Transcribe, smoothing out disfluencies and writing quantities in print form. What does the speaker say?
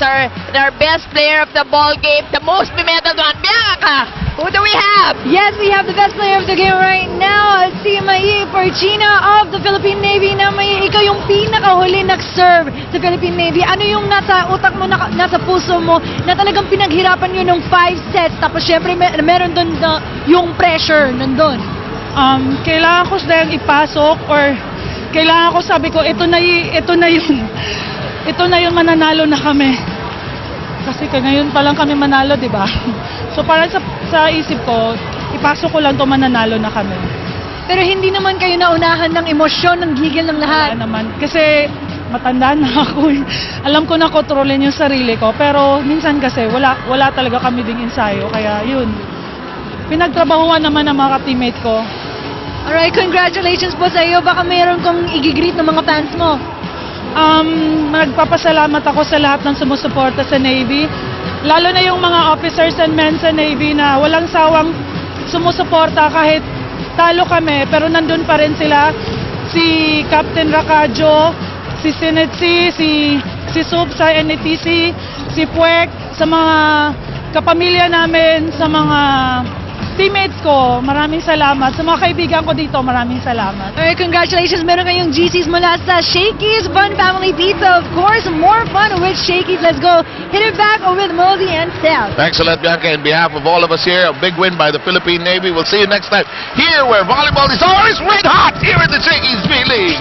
our best player of the ball game, the most medal one. Bianca, who do we have? Yes, we have the best player of the game right now, si Mai Porcina of the Philippine Navy. Na Mai, ikaw yung pinakahuli nag-serve sa Philippine Navy. Ano yung nasa utak mo, nasa puso mo, na talagang pinaghirapan yun ng 5 sets, tapos syempre meron doon yung pressure nandun? Kailangan ko silang ipasok, or kailangan ko, sabi ko, ito na yun, mananalo na kami. Kasi ngayon pa lang kami manalo, di ba? So para sa isip ko, ipasok ko lang to, mananalo na kami. Pero hindi naman kayo naunahan ng emosyon, ng gigil ng lahat. Wala naman. Kasi matanda na ako. Alam ko na kontrolin yung sarili ko. Pero minsan kasi wala talaga kami ding ensayo. Kaya yun. Pinagtrabahuan naman ng mga teammate ko. Alright, congratulations po sa iyo. Baka mayroon kong i-greet ng mga fans mo. Nagpapasalamat ako sa lahat ng sumusuporta sa Navy. Lalo na yung mga officers and men sa Navy na walang sawang sumusuporta kahit talo kami. Pero nandun pa rin sila. Si Captain Racadio, si Sinetsi, si Sub sa NATC, si Puek, sa mga kapamilya namin, sa mga teammates ko, maraming salamat. Sa mga kaibigan ko dito, maraming salamat. Alright, congratulations. Meron kayong GCs mula sa Shakey's Fun Family Pizza. Of course, more fun with Shakey's. Let's go. Hit it back with Mosey and Steph. Thanks a lot, Bianca. In behalf of all of us here, a big win by the Philippine Navy. We'll see you next time here where volleyball is always red hot here in the Shakey's V League.